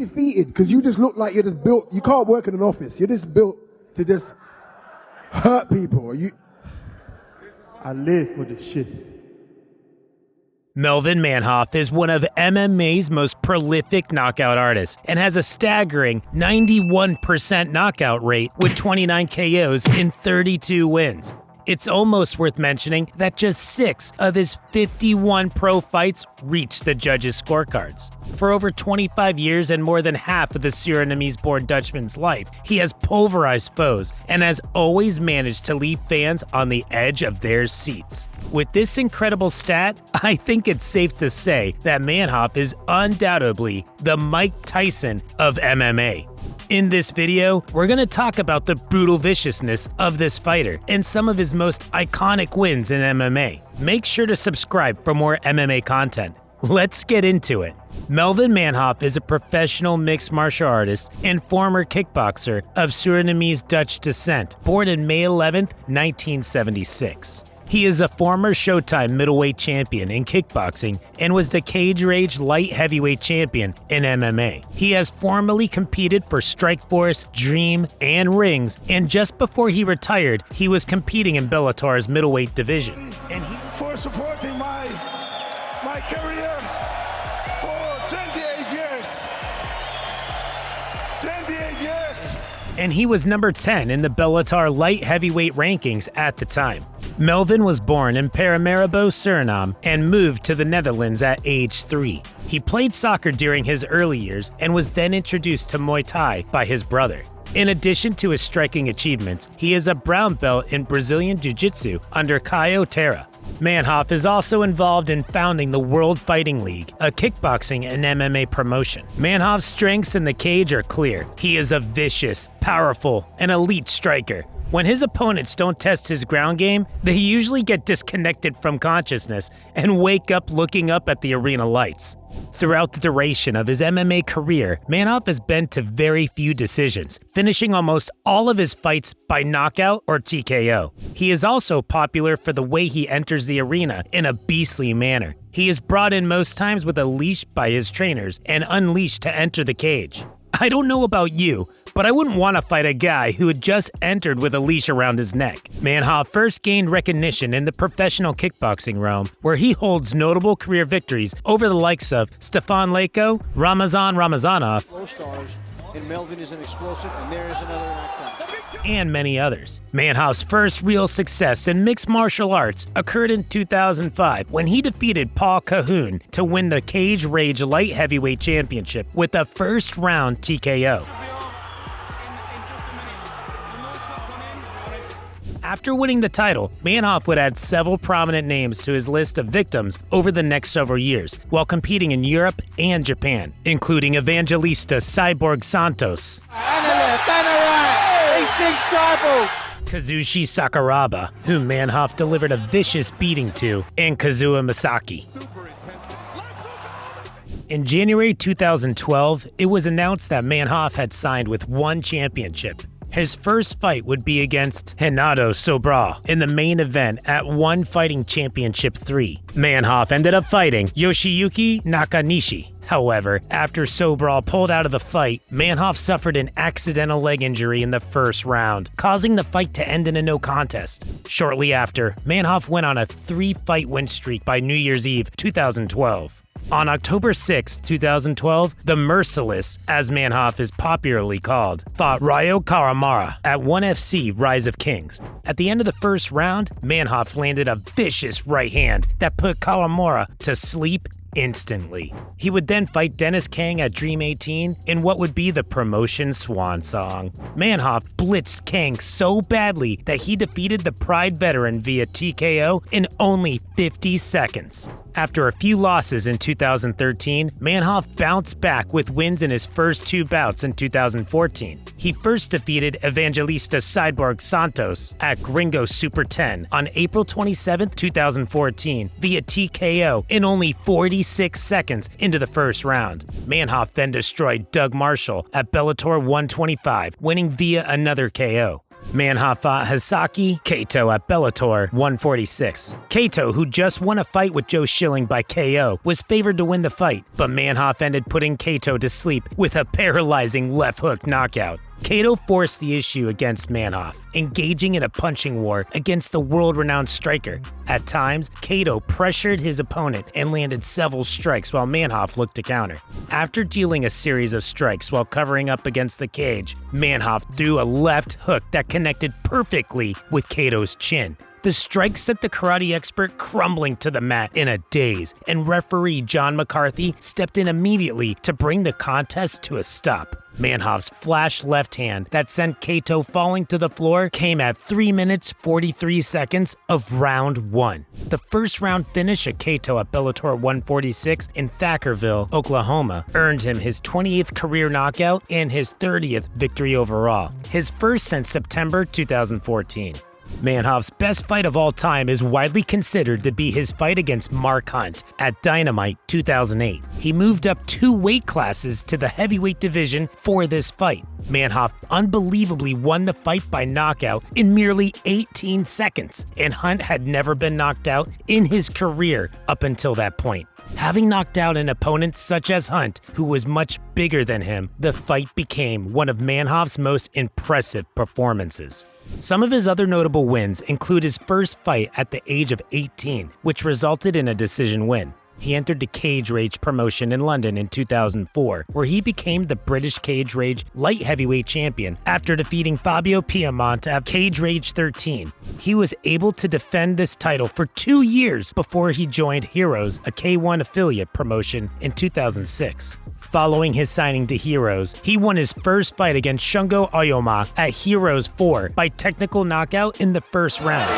defeated because you just look like you're just built. You can't work in an office. You're just built to just hurt people. I live for this shit. Melvin Manhoef is one of MMA's most prolific knockout artists and has a staggering 91% knockout rate with 29 KOs in 32 wins. It's almost worth mentioning that just 6 of his 51 pro fights reached the judges' scorecards. For over 25 years and more than half of the Surinamese-born Dutchman's life, he has pulverized foes and has always managed to leave fans on the edge of their seats. With this incredible stat, I think it's safe to say that Manhoef is undoubtedly the Mike Tyson of MMA. In this video, we're going to talk about the brutal viciousness of this fighter and some of his most iconic wins in MMA. Make sure to subscribe for more MMA content. Let's get into it. Melvin Manhoef is a professional mixed martial artist and former kickboxer of Surinamese Dutch descent, born on May 11, 1976. He is a former Showtime middleweight champion in kickboxing and was the Cage Rage light heavyweight champion in MMA. He has formerly competed for Strikeforce, Dream, and Rings, and just before he retired, he was competing in Bellator's middleweight division. For supporting my career for 28 years. 28 years. And he was number 10 in the Bellator light heavyweight rankings at the time. Melvin was born in Paramaribo, Suriname, and moved to the Netherlands at age 3. He played soccer during his early years and was then introduced to Muay Thai by his brother. In addition to his striking achievements, he is a brown belt in Brazilian Jiu-Jitsu under Caio Terra. Manhoef is also involved in founding the World Fighting League, a kickboxing and MMA promotion. Manhoef's strengths in the cage are clear. He is a vicious, powerful, and elite striker. When his opponents don't test his ground game, they usually get disconnected from consciousness and wake up looking up at the arena lights. Throughout the duration of his MMA career, Manhoef has been to very few decisions, finishing almost all of his fights by knockout or TKO. He is also popular for the way he enters the arena in a beastly manner. He is brought in most times with a leash by his trainers and unleashed to enter the cage. I don't know about you, but I wouldn't want to fight a guy who had just entered with a leash around his neck. Manhoef first gained recognition in the professional kickboxing realm, where he holds notable career victories over the likes of Stefan Leko, Ramazan Ramazanov, and Melvin is an explosive, and there is another knockdown, and many others. Manhoef's first real success in mixed martial arts occurred in 2005 when he defeated Paul Cahoon to win the Cage Rage Light Heavyweight Championship with a first-round TKO. After winning the title, Manhoef would add several prominent names to his list of victims over the next several years, while competing in Europe and Japan, including Evangelista Cyborg Santos, Kazushi Sakuraba, whom Manhoef delivered a vicious beating to, and Kazuya Masaki. In January 2012, it was announced that Manhoef had signed with one championship. His first fight would be against Renato Sobral in the main event at One Fighting Championship 3. Manhoef ended up fighting Yoshiyuki Nakanishi. However, after Sobral pulled out of the fight, Manhoef suffered an accidental leg injury in the first round, causing the fight to end in a no contest. Shortly after, Manhoef went on a 3-fight win streak by New Year's Eve 2012. On October 6, 2012, the Merciless, as Manhoef is popularly called, fought Ryo Kawamura at ONE FC Rise of Kings. At the end of the first round, Manhoef landed a vicious right hand that put Kawamura to sleep instantly. He would then fight Dennis Kang at Dream 18 in what would be the promotion swan song. Manhoef blitzed Kang so badly that he defeated the Pride veteran via TKO in only 50 seconds. After a few losses in 2013, Manhoef bounced back with wins in his first 2 bouts in 2014. He first defeated Evangelista Cyborg Santos at Gringo Super 10 on April 27, 2014 via TKO in only 46 seconds into the first round. Manhoef then destroyed Doug Marshall at Bellator 125, winning via another KO. Manhoef fought Hisaki Kato at Bellator 146. Kato, who just won a fight with Joe Schilling by KO, was favored to win the fight, but Manhoef ended putting Kato to sleep with a paralyzing left hook knockout. Kato forced the issue against Manhoef, engaging in a punching war against the world-renowned striker. At times, Kato pressured his opponent and landed several strikes while Manhoef looked to counter. After dealing a series of strikes while covering up against the cage, Manhoef threw a left hook that connected perfectly with Kato's chin. The strike sent the karate expert crumbling to the mat in a daze, and referee John McCarthy stepped in immediately to bring the contest to a stop. Manhoef's flash left hand that sent Kato falling to the floor came at 3 minutes 43 seconds of round 1. The first round finish of Kato at Bellator 146 in Thackerville, Oklahoma, earned him his 28th career knockout and his 30th victory overall, his first since September 2014. Manhoef's best fight of all time is widely considered to be his fight against Mark Hunt at Dynamite 2008. He moved up 2 weight classes to the heavyweight division for this fight. Manhoef unbelievably won the fight by knockout in merely 18 seconds, and Hunt had never been knocked out in his career up until that point. Having knocked out an opponent such as Hunt, who was much bigger than him, the fight became one of Manhoef's most impressive performances. Some of his other notable wins include his first fight at the age of 18, which resulted in a decision win. He entered the Cage Rage promotion in London in 2004, where he became the British Cage Rage light heavyweight champion after defeating Fabio Piamont at Cage Rage 13. He was able to defend this title for 2 years before he joined Heroes, a K1 affiliate promotion, in 2006. Following his signing to Heroes, he won his first fight against Shungo Oyoma at Heroes 4 by technical knockout in the first round.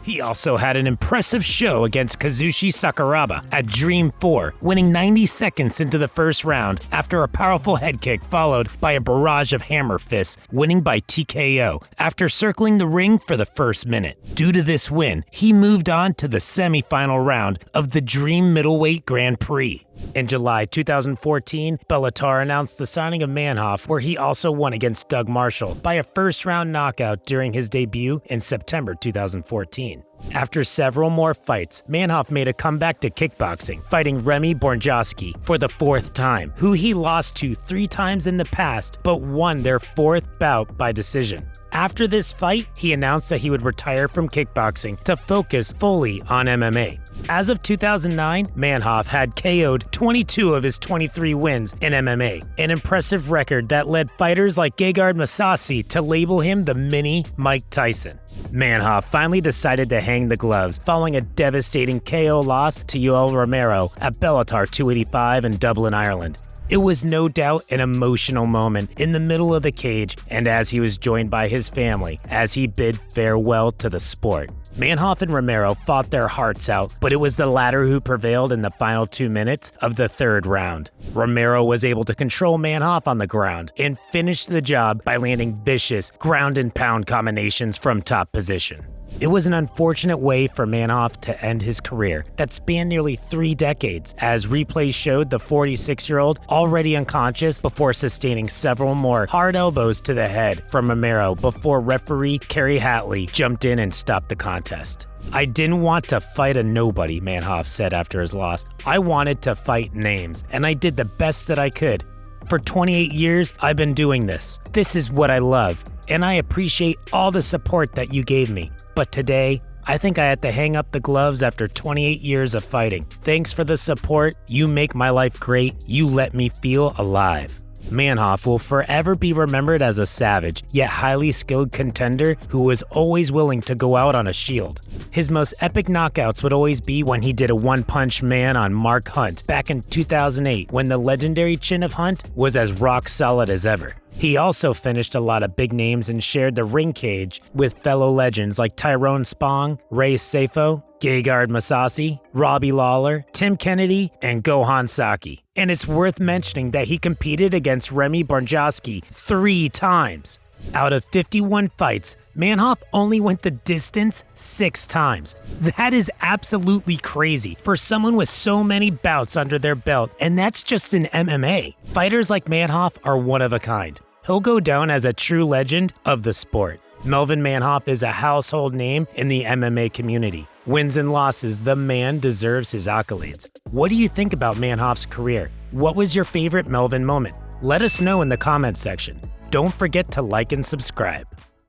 He also had an impressive show against Kazushi Sakuraba at Dream 4, winning 90 seconds into the first round after a powerful head kick followed by a barrage of hammer fists, winning by TKO after circling the ring for the first minute. Due to this win, he moved on to the semi-final round of the Dream Middleweight Grand Prix. In July 2014, Bellator announced the signing of Manhoef, where he also won against Doug Marshall by a first-round knockout during his debut in September 2014. After several more fights, Manhoef made a comeback to kickboxing, fighting Remy Bornjowski for the 4th time, who he lost to 3 times in the past but won their 4th bout by decision. After this fight, he announced that he would retire from kickboxing to focus fully on MMA. As of 2009, Manhoef had KO'd 22 of his 23 wins in MMA, an impressive record that led fighters like Gegard Mousasi to label him the mini Mike Tyson. Manhoef finally decided to hang the gloves following a devastating KO loss to Yoel Romero at Bellator 285 in Dublin, Ireland. It was no doubt an emotional moment in the middle of the cage and as he was joined by his family as he bid farewell to the sport. Manhoef and Romero fought their hearts out, but it was the latter who prevailed in the final 2 minutes of the 3rd round. Romero was able to control Manhoef on the ground and finish the job by landing vicious ground and pound combinations from top position. It was an unfortunate way for Manhoef to end his career that spanned nearly 3 decades, as replays showed the 46-year-old already unconscious before sustaining several more hard elbows to the head from Romero before referee Kerry Hatley jumped in and stopped the contest. "I didn't want to fight a nobody," Manhoef said after his loss. "I wanted to fight names, and I did the best that I could. For 28 years, I've been doing this. This is what I love, and I appreciate all the support that you gave me. But today, I think I had to hang up the gloves after 28 years of fighting. Thanks for the support. You make my life great. You let me feel alive." Manhoef will forever be remembered as a savage, yet highly skilled contender who was always willing to go out on a shield. His most epic knockouts would always be when he did a one-punch man on Mark Hunt back in 2008, when the legendary chin of Hunt was as rock solid as ever. He also finished a lot of big names and shared the ring cage with fellow legends like Tyrone Spong, Ray Sefo, Gegard Mousasi, Robbie Lawler, Tim Kennedy, and Gohan Saki. And it's worth mentioning that he competed against Remy Bornjowski 3 times. Out of 51 fights, Manhoef only went the distance 6 times. That is absolutely crazy for someone with so many bouts under their belt, and that's just in MMA. Fighters like Manhoef are one of a kind. he'll go down as a true legend of the sport. Melvin Manhoef is a household name in the MMA community. Wins and losses, the man deserves his accolades. What do you think about Manhoef's career? What was your favorite Melvin moment? Let us know in the comments section. Don't forget to like and subscribe.